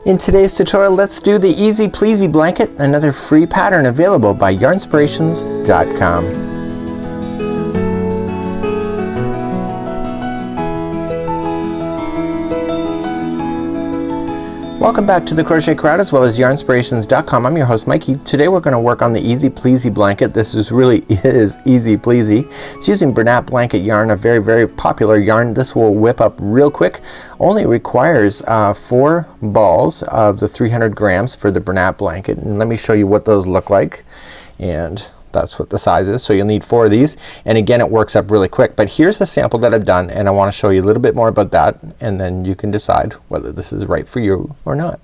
In today's tutorial, let's do the Easy Pleasy blanket, another free pattern available by Yarnspirations.com. Welcome back to the Crochet Crowd as well as Yarnspirations.com. I'm your host Mikey. Today we're going to work on the Easy Pleasy blanket. This really is easy pleasy. It's using Bernat blanket yarn, a very popular yarn. This will whip up real quick. Only requires 4 balls of the 300 grams for the Bernat blanket. And let me show you what those look like. And that's what the size is. So you'll need 4 of these. And again, it works up really quick. But here's a sample that I've done, and I want to show you a little bit more about that, and then you can decide whether this is right for you or not.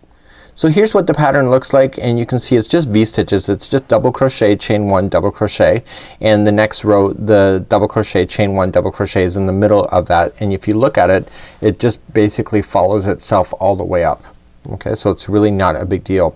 So here's what the pattern looks like, and you can see it's just V-stitches. It's just double crochet, chain 1, double crochet, and the next row, the double crochet, chain 1, double crochet is in the middle of that. And if you look at it, it just basically follows itself all the way up. Okay, so it's really not a big deal.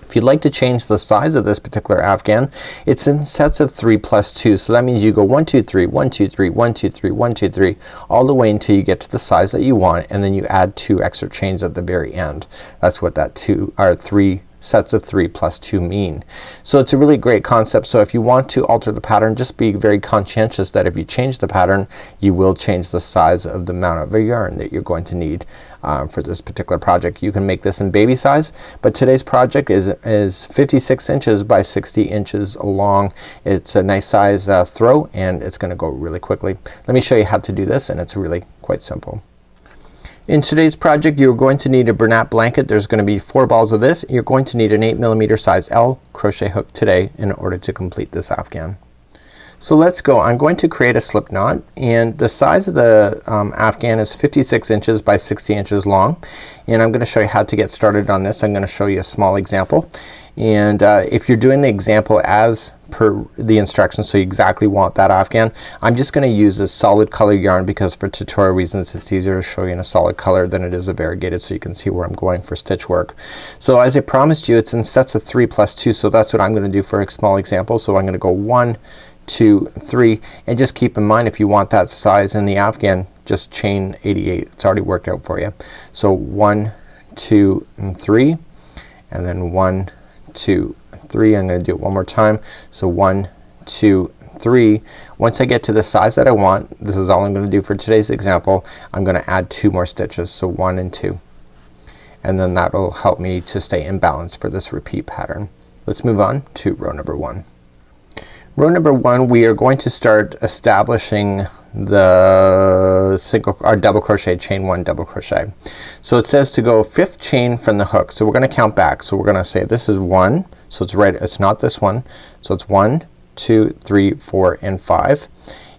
If you'd like to change the size of this particular afghan, it's in sets of 3 plus 2. So that means you go 1 2 3 1 2 3 1 2 3 1 2 3 all the way until you get to the size that you want, and then you add 2 extra chains at the very end. That's what that 3 sets of 3 plus 2 mean. So it's a really great concept. So if you want to alter the pattern, just be very conscientious that if you change the pattern, you will change the size of the amount of yarn that you're going to need for this particular project. You can make this in baby size, but today's project is 56 inches by 60 inches long. It's a nice size throw, and it's gonna go really quickly. Let me show you how to do this, and it's really quite simple. In today's project, you're going to need a Bernat blanket. There's going to be 4 balls of this. You're going to need an 8mm size L crochet hook today in order to complete this afghan. So let's go. I'm going to create a slip knot, and the size of the afghan is 56 inches by 60 inches long, and I'm gonna show you how to get started on this. I'm gonna show you a small example, and if you're doing the example as per the instructions, so you exactly want that afghan, I'm just gonna use this solid color yarn because for tutorial reasons it's easier to show you in a solid color than it is a variegated, so you can see where I'm going for stitch work. So as I promised you, it's in sets of 3 plus 2, so that's what I'm gonna do for a small example. So I'm gonna go 1 2 3, and just keep in mind if you want that size in the afghan, just chain 88. It's already worked out for you. So 1 2 and 3, and then 1 2 3. I'm gonna do it one more time. So 1 2 3. Once I get to the size that I want, this is all I'm gonna do for today's example, I'm gonna add 2 more stitches. So 1 and 2, and then that'll help me to stay in balance for this repeat pattern. Let's move on to row number 1. Row number 1, we are going to start establishing the double crochet, chain 1, double crochet. So it says to go 5th chain from the hook. So we're gonna count back. So we're gonna say this is 1. So it's right, it's not this one. So it's 1 2 3 4 and 5,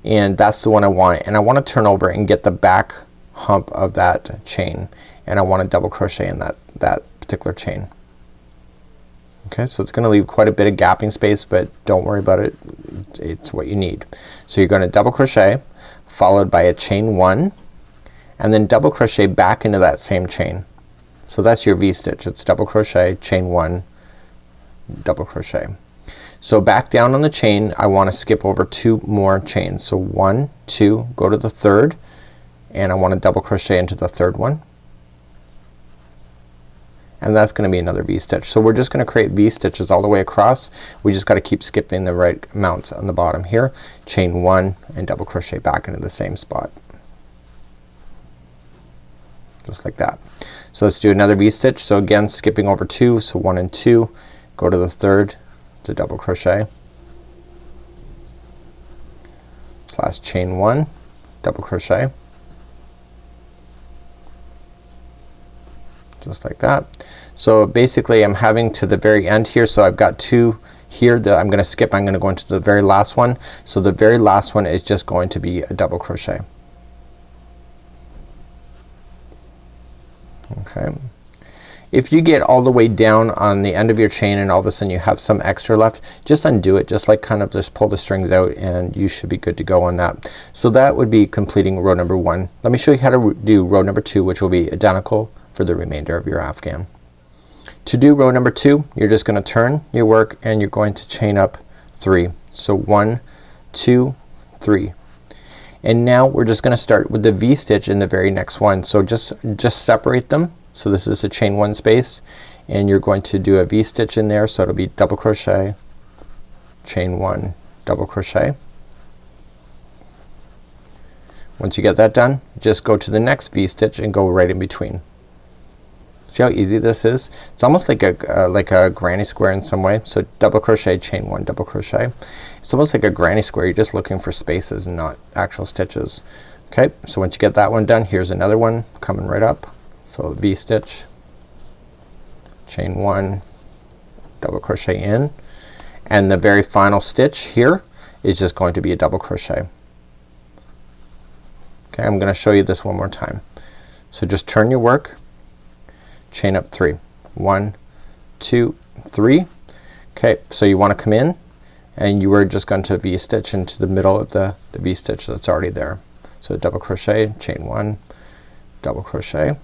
and that's the one I want. And I want to turn over and get the back hump of that chain, and I want to double crochet in that particular chain. Okay, so it's gonna leave quite a bit of gapping space, but don't worry about it. It's what you need. So you're gonna double crochet followed by a chain 1, and then double crochet back into that same chain. So that's your V-stitch. It's double crochet, chain 1, double crochet. So back down on the chain, I want to skip over 2 more chains. So 1 2, go to the 3rd, and I want to double crochet into the 3rd one, and that's gonna be another V-stitch. So we're just gonna create V-stitches all the way across. We just gotta keep skipping the right amounts on the bottom here. Chain 1 and double crochet back into the same spot. Just like that. So let's do another V-stitch. So again, skipping over 2, so 1 and 2, go to the 3rd to double crochet, slash chain 1, double crochet, just like that. So basically I'm having to the very end here, so I've got 2 here that I'm gonna skip. I'm gonna go into the very last one. So the very last one is just going to be a double crochet. Okay. If you get all the way down on the end of your chain and all of a sudden you have some extra left, just undo it. Just like kind of just pull the strings out, and you should be good to go on that. So that would be completing row number 1. Let me show you how to do row number 2, which will be identical for the remainder of your afghan. To do row number 2, you're just gonna turn your work and you're going to chain up 3. So 1 2 3, and now we're just gonna start with the V-stitch in the very next one. So just separate them So this is a chain 1 space, and you're going to do a V-stitch in there, so it'll be double crochet, chain 1, double crochet. Once you get that done, just go to the next V-stitch and go right in between. See how easy this is? It's almost like a granny square in some way. So double crochet, chain 1, double crochet. It's almost like a granny square. You're just looking for spaces and not actual stitches. Okay, so once you get that one done, here's another one coming right up. So V-stitch, chain 1, double crochet in, and the very final stitch here is just going to be a double crochet. Okay, I'm gonna show you this one more time. So just turn your work, chain up 3, 1, 2, 3. Okay, so you want to come in and you are just going to V-stitch into the middle of the V-stitch that's already there. So double crochet, chain 1, double crochet.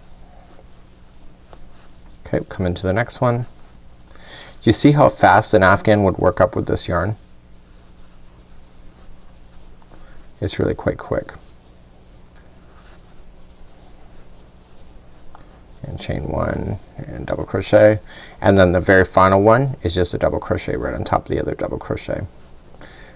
Okay, come into the next one. Do you see how fast an afghan would work up with this yarn? It's really quite quick. And chain 1 and double crochet, and then the very final one is just a double crochet right on top of the other double crochet.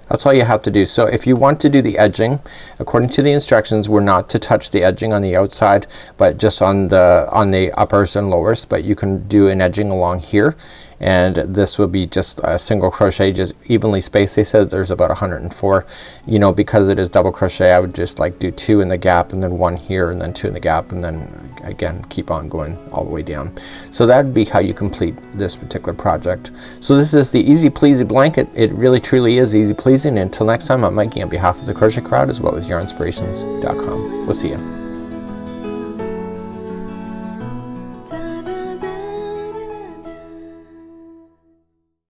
That's all you have to do. So if you want to do the edging, according to the instructions, we're not to touch the edging on the outside, but just on the uppers and lowers, but you can do an edging along here, and this will be just a single crochet, just evenly spaced. They said there's about 104. You know, because it is double crochet, I would just like do 2 in the gap and then 1 here and then 2 in the gap, and then again keep on going all the way down. So that would be how you complete this particular project. So this is the Easy Pleasy blanket. It really truly is easy pleasing. Until next time, I'm Mikey on behalf of the Crochet Crowd as well as Yarnspirations.com. We'll see you.